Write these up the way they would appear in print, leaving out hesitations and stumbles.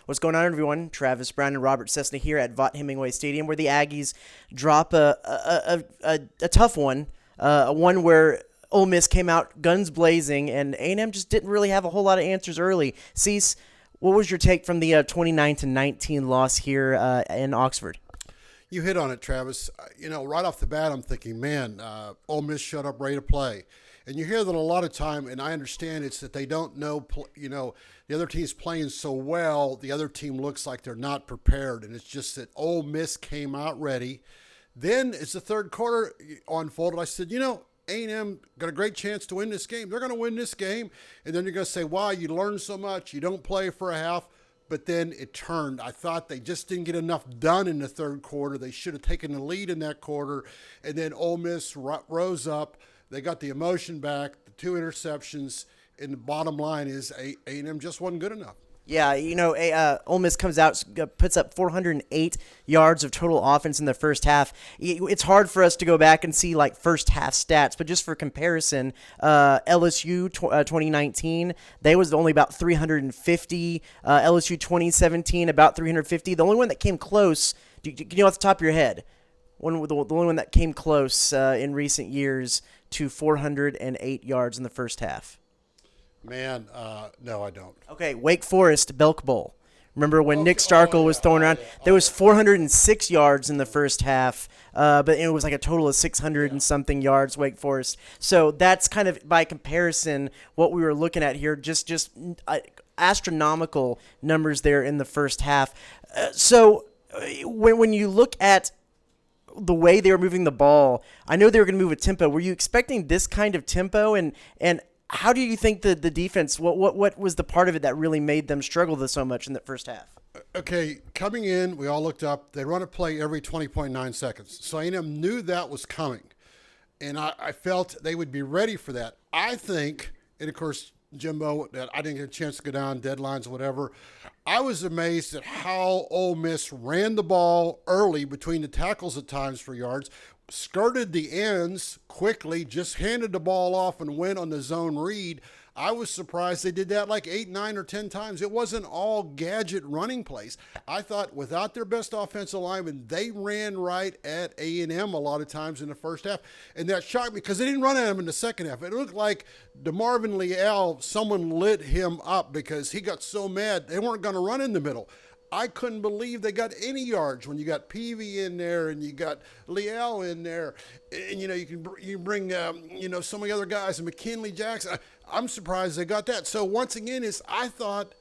What's going on, everyone? Travis Brown and Robert Cessna here at Vaught Hemingway Stadium, where the Aggies drop a tough one, one where Ole Miss came out guns blazing, and A&M just didn't really have a whole lot of answers early. Cease, what was your take from the 29-19 loss here in Oxford? You hit on it, Travis. Right off the bat, I'm thinking, man, Ole Miss shut up, ready to play. And you hear that a lot of time, and I understand it's that they don't know, the other team's playing so well, the other team looks like they're not prepared. And it's just that Ole Miss came out ready. Then as the third quarter unfolded, I said, A&M got a great chance to win this game. They're going to win this game. And then you're going to say, wow, you learned so much. You don't play for a half. But then it turned. I thought they just didn't get enough done in the third quarter. They should have taken the lead in that quarter. And then Ole Miss rose up. They got the emotion back, the 2 interceptions, and the bottom line is A&M just wasn't good enough. Yeah, Ole Miss comes out, puts up 408 yards of total offense in the first half. It's hard for us to go back and see like first half stats, but just for comparison, LSU 2019, they was only about 350. LSU 2017 about 350. The only one that came close, do you know off the top of your head, the only one that came close in recent years to 408 yards in the first half? Man, no, I don't. Okay, Wake Forest Belk Bowl. Remember when Nick Starkel was thrown around? There was 406 yards in the first half, but it was like a total of 600 and something yards, Wake Forest. So that's kind of, by comparison, what we were looking at here, just astronomical numbers there in the first half. So when you look at the way they were moving the ball, I know they were going to move a tempo. Were you expecting this kind of tempo? And how do you think the defense, what was the part of it that really made them struggle so much in that first half? Okay, coming in, we all looked up. They run a play every 20.9 seconds. So A&M knew that was coming. And I felt they would be ready for that. I think, and of course, Jimbo, that I didn't get a chance to go down, deadlines, whatever. I was amazed at how Ole Miss ran the ball early between the tackles at times for yards, skirted the ends quickly, just handed the ball off and went on the zone read. I was surprised they did that like 8, 9, or 10 times. It wasn't all gadget running plays. I thought without their best offensive lineman, they ran right at A&M a lot of times in the first half. And that shocked me because they didn't run at him in the second half. It looked like DeMarvin Leal, someone lit him up because he got so mad they weren't going to run in the middle. I couldn't believe they got any yards when you got Peavy in there and you got Leal in there, and you bring so many other guys and McKinley Jackson. I'm surprised they got that. So once again, I thought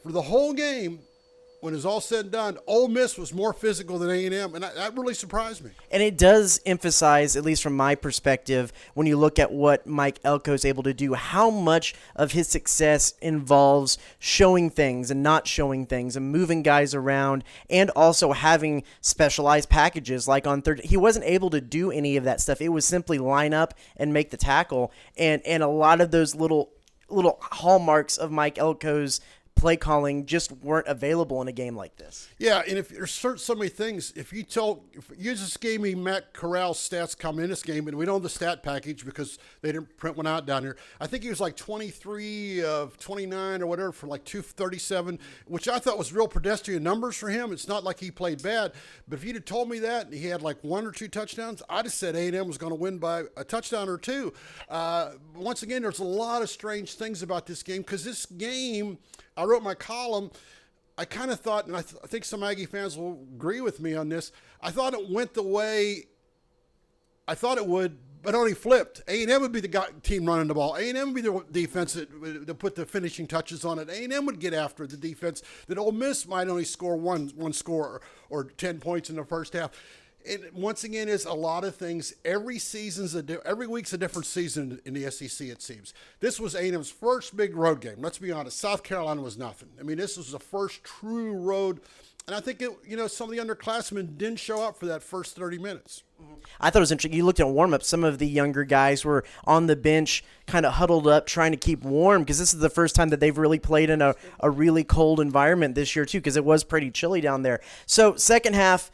for the whole game, when it's all said and done, Ole Miss was more physical than A&M, and that really surprised me. And it does emphasize, at least from my perspective, when you look at what Mike Elko is able to do, how much of his success involves showing things and not showing things and moving guys around and also having specialized packages like on third. He wasn't able to do any of that stuff. It was simply line up and make the tackle, and a lot of those little hallmarks of Mike Elko's play calling just weren't available in a game like this. Yeah, and if there's so many things, if you just gave me Matt Corral's stats coming in this game, and we don't have the stat package because they didn't print one out down here. I think he was like 23 of 29 or whatever for like 237, which I thought was real pedestrian numbers for him. It's not like he played bad, but if you'd have told me that and he had like 1 or 2 touchdowns, I'd have said A&M was going to win by a touchdown or 2. Once again, there's a lot of strange things about this game because this game, I wrote my column, I kind of thought, and I think some Aggie fans will agree with me on this, I thought it went the way I thought it would, but only flipped. A&M would be the team running the ball. A&M would be the defense that put the finishing touches on it. A&M would get after the defense that Ole Miss might only score one score or 10 points in the first half. It, once again, is a lot of things. Every week's a different season in the SEC, it seems. This was A&M's first big road game. Let's be honest. South Carolina was nothing. I mean, this was the first true road. And I think, some of the underclassmen didn't show up for that first 30 minutes. I thought it was interesting. You looked at warm-up. Some of the younger guys were on the bench kind of huddled up trying to keep warm because this is the first time that they've really played in a really cold environment this year, too, because it was pretty chilly down there. So second half,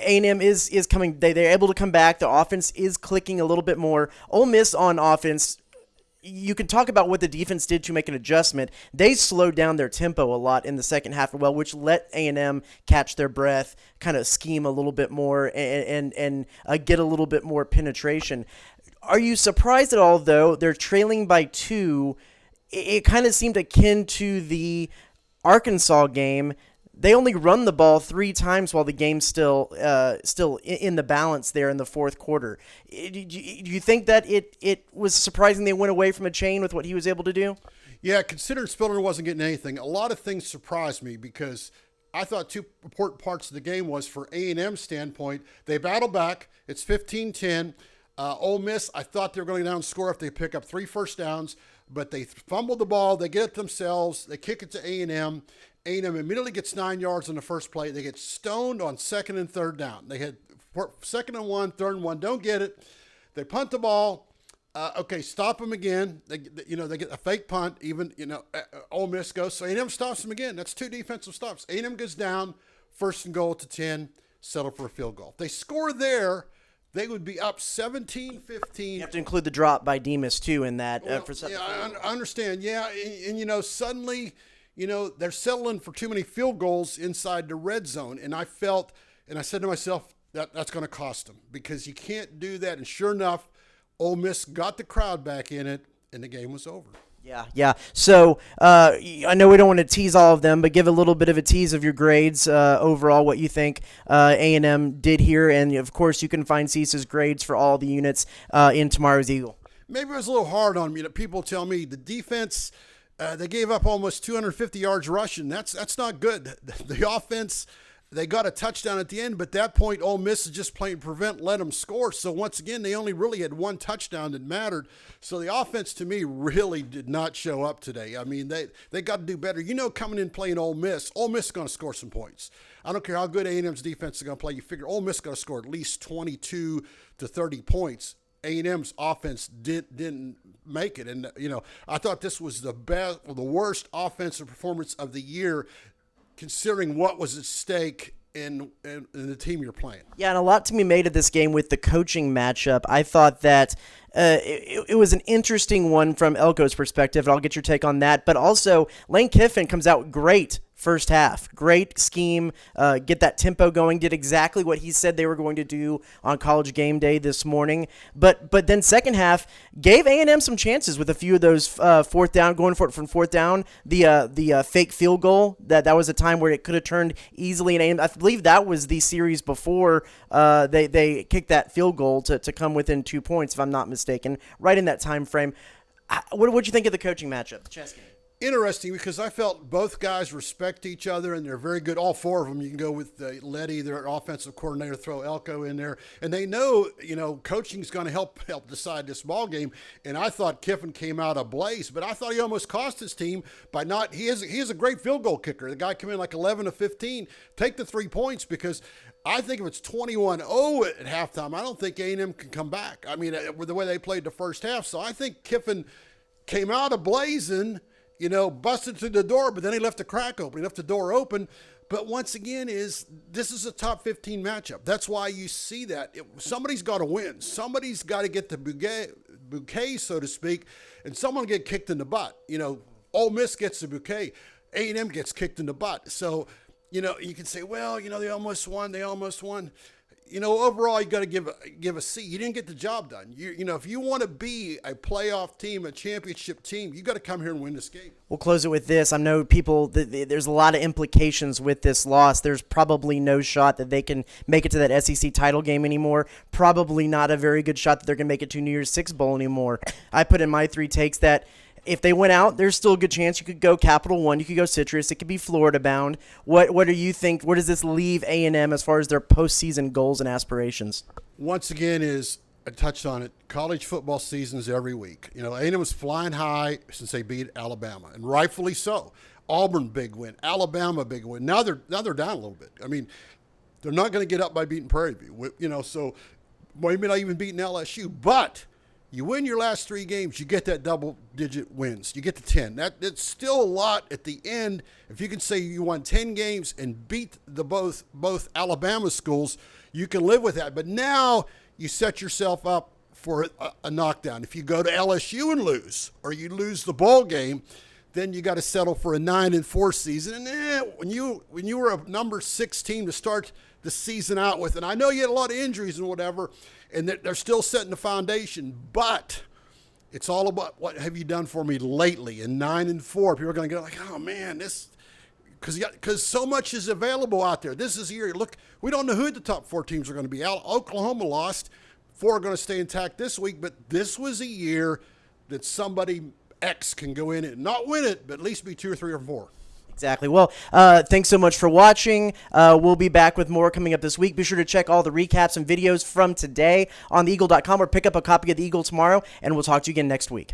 A&M is coming. They're able to come back. The offense is clicking a little bit more. Ole Miss on offense, you can talk about what the defense did to make an adjustment. They slowed down their tempo a lot in the second half, which let A&M catch their breath, kind of scheme a little bit more, and get a little bit more penetration. Are you surprised at all, though? They're trailing by 2. It kind of seemed akin to the Arkansas game. They only run the ball 3 times while the game's still in the balance there in the fourth quarter. Do you think that it was surprising they went away from a chain with what he was able to do? Yeah, considering Spiller wasn't getting anything, a lot of things surprised me because I thought 2 important parts of the game was for A&M standpoint, they battle back. It's 15-10. Ole Miss, I thought they were going to go down and score if they pick up 3 first downs, but they fumbled the ball. They get it themselves. They kick it to A&M. A&M immediately gets 9 yards on the first play. They get stoned on 2nd and 3rd down. They had 2nd and 1, 3rd and 1. Don't get it. They punt the ball. Okay, stop them again. They get a fake punt. Even Ole Miss goes. So A&M stops them again. That's 2 defensive stops. A&M goes down. 1st and goal to 10. Settle for a field goal. If they score there, they would be up 17-15. You have to include the drop by Demas too in that. I understand. Yeah, and suddenly. They're settling for too many field goals inside the red zone. And I said to myself, that's going to cost them because you can't do that. And sure enough, Ole Miss got the crowd back in it, and the game was over. Yeah. So I know we don't want to tease all of them, but give a little bit of a tease of your grades overall, what you think A&M did here. And, of course, you can find CESA's grades for all the units in tomorrow's Eagle. Maybe it was a little hard on me. People tell me the defense – they gave up almost 250 yards rushing. That's not good. The offense, they got a touchdown at the end, but at that point, Ole Miss is just playing prevent, let them score. So once again, they only really had 1 touchdown that mattered. So the offense, to me, really did not show up today. I mean, they got to do better. Coming in playing Ole Miss is going to score some points. I don't care how good A&M's defense is going to play. You figure Ole Miss is going to score at least 22 to 30 points. A&M's offense didn't make it. And, I thought this was the worst offensive performance of the year, considering what was at stake in the team you're playing. Yeah, and a lot to be made of this game with the coaching matchup. I thought that it was an interesting one from Elko's perspective, and I'll get your take on that. But also, Lane Kiffin comes out great first half. Great scheme, get that tempo going, did exactly what he said they were going to do on College Game Day this morning. But then second half, gave A&M some chances with a few of those fourth down, going for it from fourth down. The fake field goal, that was a time where it could have turned easily. And I believe that was the series before they kicked that field goal to come within 2 points, if I'm not mistaken, right in that time frame. What'd you think of the coaching matchup, the chess game? Interesting, because I felt both guys respect each other, and they're very good. All 4 of them. You can go with Letty, their offensive coordinator, throw Elko in there, and they know coaching is going to help decide this ball game. And I thought Kiffin came out ablaze, but I thought he almost cost his team by not. He is a great field goal kicker. The guy came in like 11 of 15. Take the 3 points, because I think if it's 21-0 at halftime, I don't think A&M can come back. I mean, with the way they played the first half, so I think Kiffin came out ablazing. Busted through the door, but then he left the crack open. He left the door open. But once again, this is a top 15 matchup. That's why you see that. Somebody's got to win. Somebody's got to get the bouquet, so to speak, and someone get kicked in the butt. Ole Miss gets the bouquet. A&M gets kicked in the butt. So, you can say, well, they almost won. Overall, you got to give a C. You didn't get the job done. If you want to be a playoff team, a championship team, you got to come here and win this game. We'll close it with this. I know there's a lot of implications with this loss. There's probably no shot that they can make it to that SEC title game anymore. Probably not a very good shot that they're going to make it to New Year's Six Bowl anymore. I put in my 3 takes that if they went out, there's still a good chance you could go Capital One, you could go Citrus, it could be Florida bound. What do you think? Where does this leave A&M as far as their postseason goals and aspirations? Once again, I touched on it. College football seasons every week. A&M was flying high since they beat Alabama, and rightfully so. Auburn, big win. Alabama, big win. Now they're down a little bit. I mean, they're not going to get up by beating Prairie View. So maybe not even beating LSU, but you win your last 3 games, you get that double-digit wins. You get to 10. It's still a lot at the end. If you can say you won 10 games and beat both Alabama schools, you can live with that. But now you set yourself up for a knockdown. If you go to LSU and lose, or you lose the bowl game, then you got to settle for a 9-4 season. And when you were a number 6 team to start the season out with, and I know you had a lot of injuries and whatever, and they're still setting the foundation, but it's all about what have you done for me lately. And 9-4, people are going to go like, oh man, this, because so much is available out there. This is the year. Look, we don't know who the top 4 teams are going to be. Oklahoma lost. 4 are going to stay intact this week, but this was a year that somebody X can go in and not win it, but at least be 2 or 3 or 4. Exactly. Well, thanks so much for watching. We'll be back with more coming up this week. Be sure to check all the recaps and videos from today on theeagle.com or pick up a copy of The Eagle tomorrow, and we'll talk to you again next week.